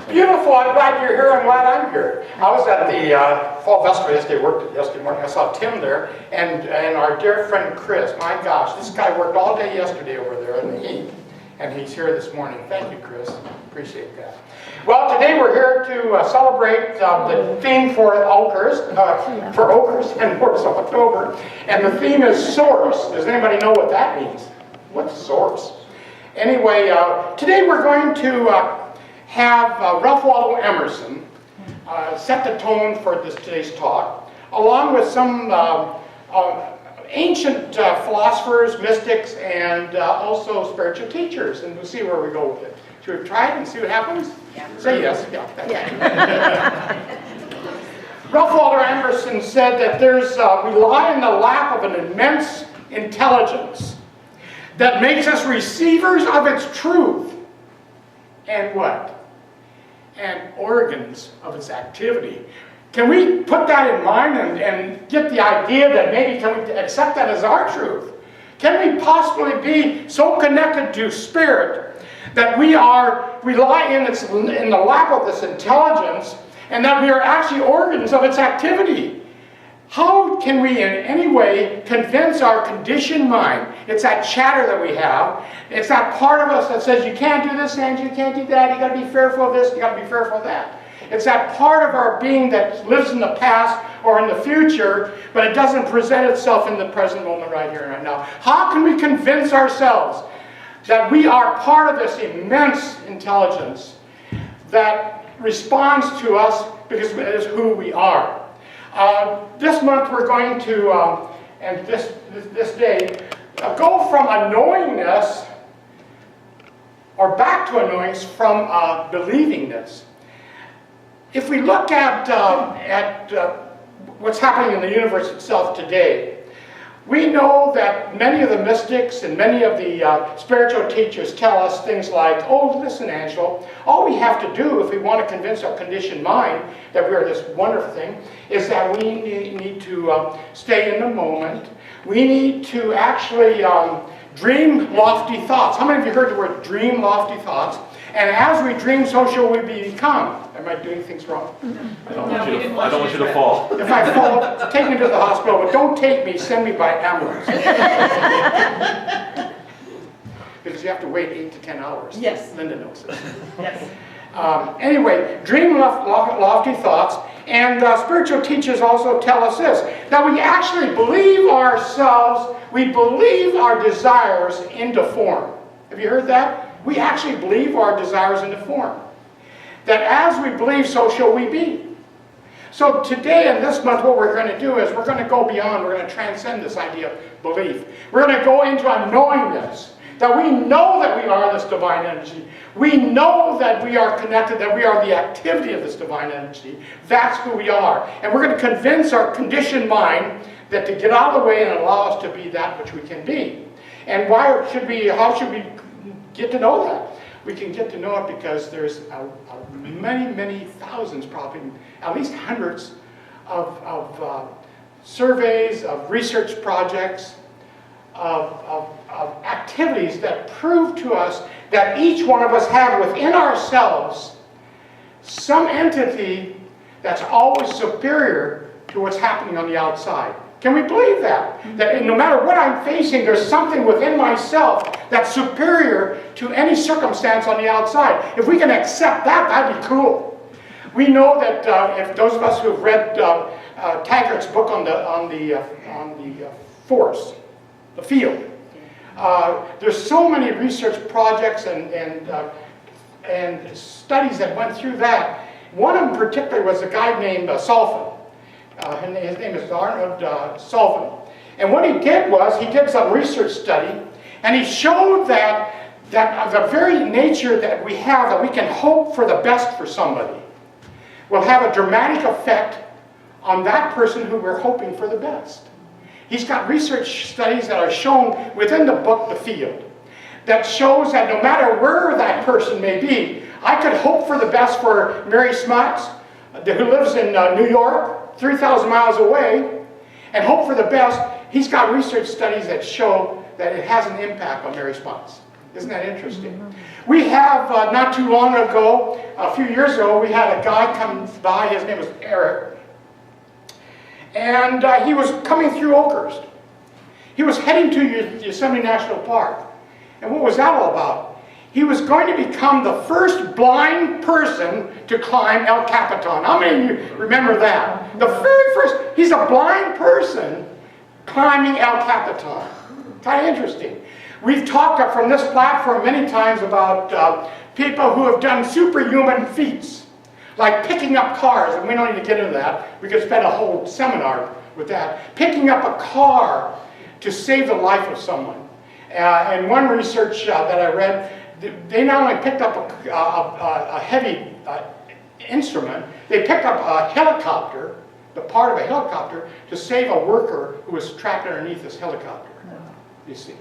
Beautiful. I'm glad you're here. I'm glad I'm here. I was at the fall festival yesterday. Worked it yesterday morning. I saw Tim there and our dear friend Chris. My gosh, this guy worked all day yesterday over there in the heat, and he's here this morning. Thank you, Chris. Appreciate that. Well, today we're here to celebrate the theme for Oakers and Horse of October, and the theme is source. Does anybody know what that means? What's source? Anyway, today we're going to have Ralph Waldo Emerson set the tone for today's talk, along with some ancient philosophers, mystics, and also spiritual teachers, and we'll see where we go with it. Should we try it and see what happens? Yeah. Say yes. Yeah. Ralph Waldo Emerson said that we lie in the lap of an immense intelligence that makes us receivers of its truth, and what? And organs of its activity. Can we put that in mind and get the idea that maybe can we accept that as our truth? Can we possibly be so connected to spirit that we lie in the lap of this intelligence and that we are actually organs of its activity? How can we in any way convince our conditioned mind? It's that chatter that we have. It's that part of us that says, you can't do this, and you can't do that, you got to be fearful of this, you got to be fearful of that. It's that part of our being that lives in the past or in the future, but it doesn't present itself in the present moment right here and right now. How can we convince ourselves that we are part of this immense intelligence that responds to us because it is who we are? This month we're going to, and this day, go from a knowingness, or back to a knowingness from believingness. If we look at what's happening in the universe itself today, we know that many of the mystics and many of the spiritual teachers tell us things like, oh, listen, Angelo, all we have to do if we want to convince our conditioned mind that we're this wonderful thing is that we need to stay in the moment. We need to actually dream lofty thoughts. How many of you heard the word dream lofty thoughts? And as we dream, so shall we become. Am I doing things wrong? I don't want you to fall. If I fall, take me to the hospital, but don't take me, send me by ambulance. Because you have to wait 8 to 10 hours. Yes. Linda knows this. Yes. Anyway, dream lofty thoughts, and spiritual teachers also tell us this, that we actually believe ourselves, we believe our desires into form. Have you heard that? We actually believe our desires into form. That as we believe, so shall we be. So today and this month, what we're going to do is we're going to go beyond, we're going to transcend this idea of belief. We're going to go into a knowingness, that we know that we are this divine energy. We know that we are connected, that we are the activity of this divine energy. That's who we are. And we're going to convince our conditioned mind that to get out of the way and allow us to be that which we can be. And how should we get to know that? We can get to know it because there's many thousands, probably at least hundreds of surveys, of research projects, of activities that prove to us that each one of us have within ourselves some entity that's always superior to what's happening on the outside. Can we believe that? That no matter what I'm facing, there's something within myself that's superior to any circumstance on the outside. If we can accept that, that'd be cool. We know that if those of us who have read Taggart's book on the force, the field, there's so many research projects and studies that went through that. One of them particularly was a guy named Sullivan. His name is Arnold Sullivan. And what he did was, he did some research study, and he showed that the very nature that we have, that we can hope for the best for somebody, will have a dramatic effect on that person who we're hoping for the best. He's got research studies that are shown within the book, The Field, that shows that no matter where that person may be, I could hope for the best for Mary Smuts, who lives in New York, 3,000 miles away, and hope for the best. He's got research studies that show that it has an impact on Mary Smuts. Isn't that interesting? We have, not too long ago, a few years ago, we had a guy come by, his name was Eric, and he was coming through Oakhurst. He was heading to Yosemite National Park. And what was that all about? He was going to become the first blind person to climb El Capitan. How many of you remember that? The very first, he's a blind person climbing El Capitan. Kind of interesting. We've talked from this platform many times about people who have done superhuman feats, like picking up cars, and we don't need to get into that. We could spend a whole seminar with that. Picking up a car to save the life of someone. And one research that I read, they not only picked up a heavy instrument, they picked up a helicopter, the part of a helicopter, to save a worker who was trapped underneath this helicopter. You see.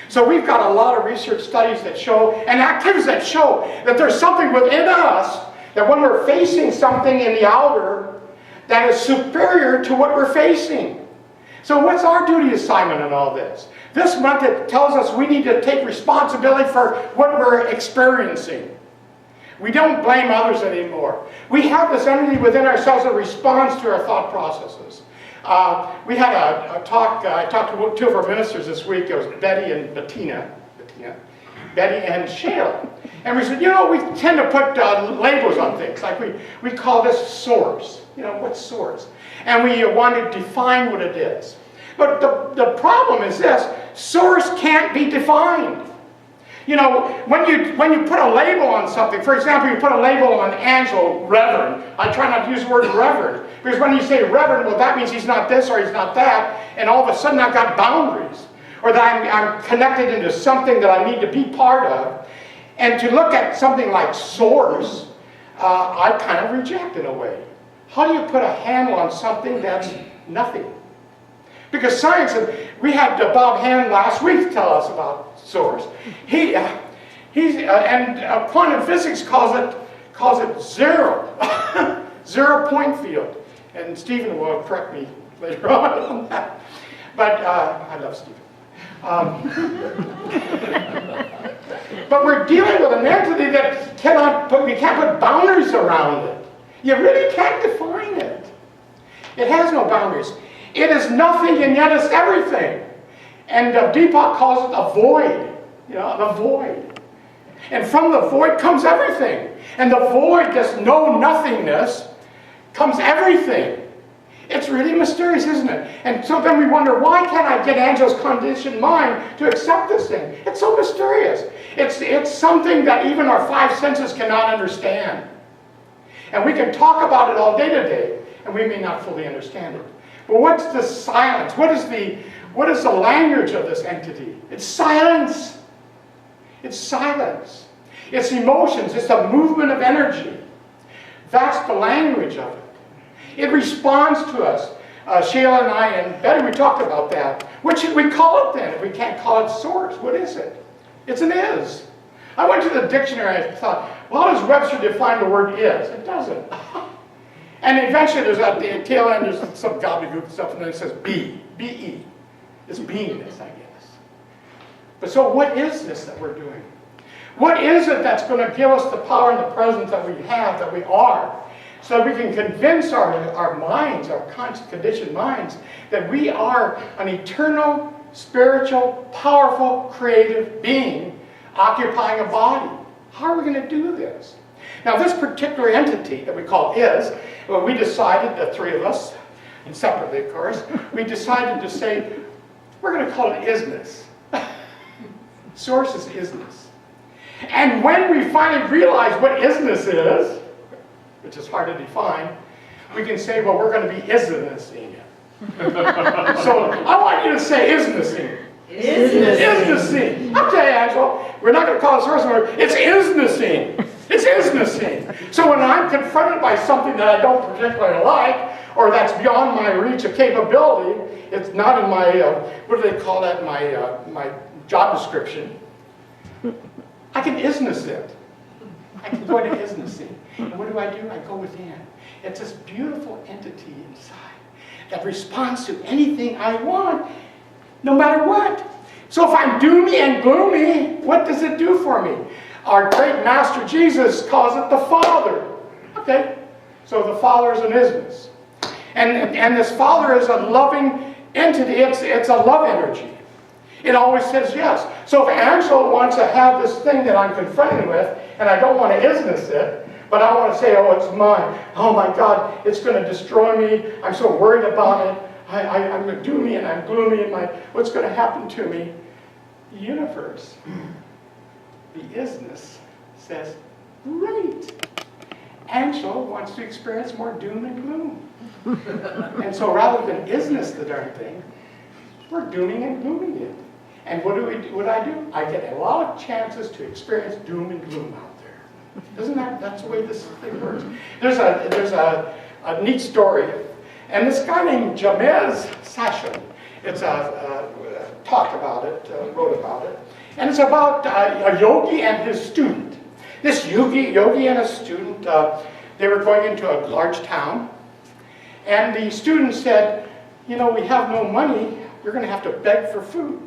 So we've got a lot of research studies that show, and activities that show, that there's something within us, that when we're facing something in the outer, that is superior to what we're facing. So what's our duty assignment in all this? This month it tells us we need to take responsibility for what we're experiencing. We don't blame others anymore. We have this entity within ourselves that responds to our thought processes. We had a talk, I talked to two of our ministers this week. It was Betty and Bettina, Betty and Shayla. And we said, you know, we tend to put labels on things. Like we call this source. You know, what's source? And we want to define what it is. But the problem is this: source can't be defined. You know, when you put a label on something, for example, you put a label on Angelo, Reverend. I try not to use the word Reverend, because when you say Reverend, well, that means he's not this or he's not that, and all of a sudden I've got boundaries, or that I'm connected into something that I need to be part of. And to look at something like source, I kind of reject in a way. How do you put a handle on something that's nothing? Because science, we had Bob Hand last week tell us about source. Quantum physics calls it zero, 0 point field. And Stephen will correct me later on that. But I love Stephen. But we're dealing with an entity that we can't put boundaries around it. You really can't define it. It has no boundaries. It is nothing, and yet it's everything. And Deepak calls it a void. You know, the void. And from the void comes everything. And the void, this no-nothingness, comes everything. It's really mysterious, isn't it? And so then we wonder, why can't I get Angelo's conditioned mind to accept this thing? It's so mysterious. It's something that even our five senses cannot understand. And we can talk about it all day to day, and we may not fully understand it. But what's the silence? What is the language of this entity? It's silence. It's silence. It's emotions. It's a movement of energy. That's the language of it. It responds to us. Shayla and I and Betty, we talked about that. What should we call it then if we can't call it source? What is it? It's an is. I went to the dictionary and thought, well, how does Webster define the word is? It doesn't. And eventually there's at the tail end, there's some gobbledygook stuff, and then it says be, B-E. It's beingness, I guess. But so what is this that we're doing? What is it that's going to give us the power and the presence that we have, that we are, so that we can convince our minds, our conditioned minds, that we are an eternal, spiritual, powerful, creative being occupying a body? How are we going to do this? Now, this particular entity that we call is, well, we decided, the three of us, and separately, of course, we decided to say, we're going to call it isness. Source is isness. And when we finally realize what isness is, which is hard to define, we can say, well, we're going to be isnessing it. So I want you to say isnessing. Isnessing. Okay, Angelo, we're not going to call it source word. It's isnessing. It's isnessing. So when I'm confronted by something that I don't particularly like, or that's beyond my reach of capability, it's not in my, what do they call that, my job description, I can isness it. I can go into isnessing. And what do? I go within. It's this beautiful entity inside that responds to anything I want, no matter what. So if I'm doomy and gloomy, what does it do for me? Our great master Jesus calls it the Father. Okay, so the Father is an isness. And this Father is a loving entity. It's a love energy. It always says yes. So if Angelo wants to have this thing that I'm confronting with, and I don't want to isness it, but I want to say, oh, it's mine. Oh my God, it's going to destroy me. I'm so worried about it. I'm doomy and I'm gloomy and what's going to happen to me? The universe, the isness, says, great. Angelo wants to experience more doom and gloom. And so rather than isness the darn thing, we're dooming and glooming it. And what do I do? I get a lot of chances to experience doom and gloom out there. Isn't that's the way this thing works? There's a neat story. And this guy named Jamez Sasha, talked about it, wrote about it. And it's about a yogi and his student. This yogi and a student, they were going into a large town. And the student said, you know, we have no money. We're going to have to beg for food.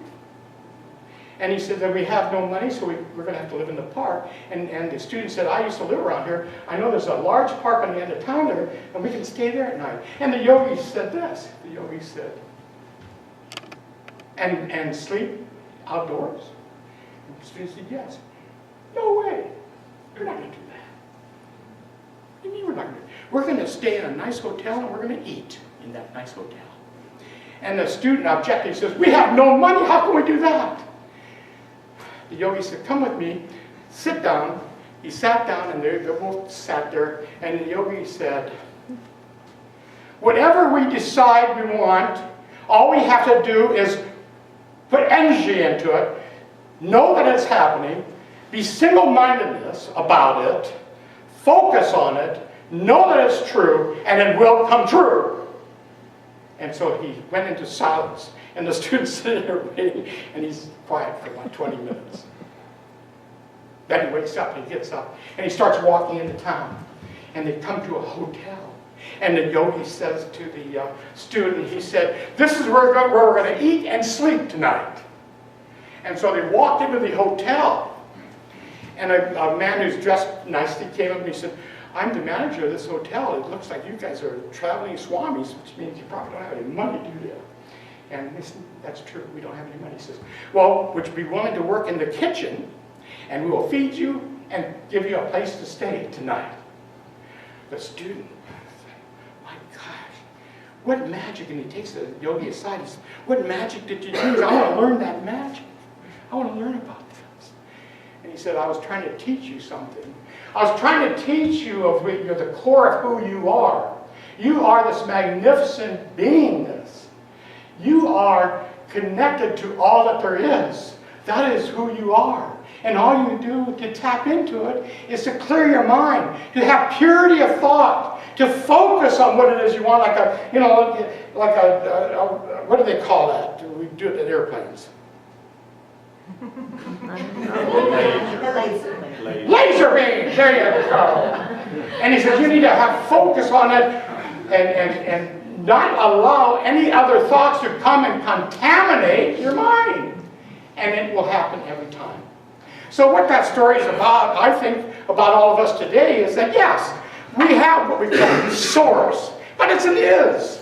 And he said that we have no money, so we're going to have to live in the park. And the student said, I used to live around here. I know there's a large park on the end of town there, and we can stay there at night. And the yogi said this. The yogi said, and sleep outdoors? And the student said, yes. No way. We're not going to do that. What do you mean we're not going to do that? We're going to stay in a nice hotel, and we're going to eat in that nice hotel. And the student objected. He says, we have no money. How can we do that? The yogi said, come with me, sit down. He sat down, and they both sat there. And the yogi said, whatever we decide we want, all we have to do is put energy into it, know that it's happening, be single-mindedness about it, focus on it, know that it's true, and it will come true. And so he went into silence. And the student's sitting there waiting, and he's quiet for about 20 minutes. Then he wakes up, and he gets up, and he starts walking into town. And they come to a hotel. And the yogi says to the student, he said, this is where we're going to eat and sleep tonight. And so they walked into the hotel. And a man who's dressed nicely came up and he said, I'm the manager of this hotel. It looks like you guys are traveling swamis, which means you probably don't have any money, do you? And he said, that's true, we don't have any money. He says, well, would you be willing to work in the kitchen, and we will feed you and give you a place to stay tonight? The student said, my gosh, what magic? And he takes the yogi aside. He says, what magic did you use? I want to learn that magic. I want to learn about this. And he said, I was trying to teach you something. I was trying to teach you of the core of who you are. You are this magnificent beingness. You are connected to all that there is. That is who you are. And all you do to tap into it is to clear your mind, to have purity of thought, to focus on what it is you want, what do they call that? We do it in airplanes. Laser beam. There you go. And he says you need to have focus on it and not allow any other thoughts to come and contaminate your mind. And it will happen every time. So what that story is about, I think, about all of us today is that, yes, we have what we call source, but it's an is.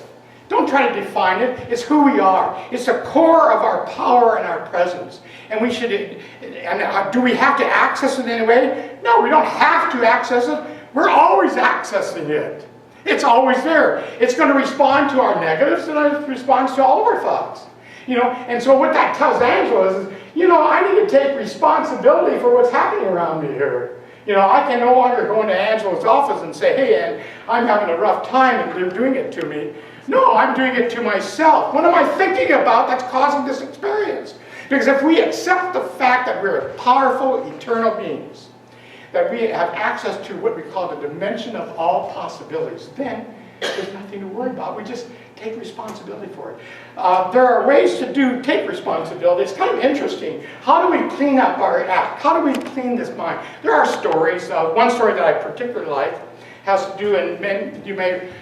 Don't try to define it. It's who we are. It's the core of our power and our presence. And we should, do we have to access it in any way? No, we don't have to access it. We're always accessing it. It's always there. It's going to respond to our negatives, and it responds to all of our thoughts. And so what that tells Angelo is, I need to take responsibility for what's happening around me here. I can no longer go into Angelo's office and say, hey, Ann, I'm having a rough time and they're doing it to me. No, I'm doing it to myself. What am I thinking about that's causing this experience? Because if we accept the fact that we're powerful, eternal beings, that we have access to what we call the dimension of all possibilities, then there's nothing to worry about. We just take responsibility for it. There are ways to take responsibility. It's kind of interesting. How do we clean up our act? How do we clean this mind? There are stories. One story that I particularly like has to do, and you may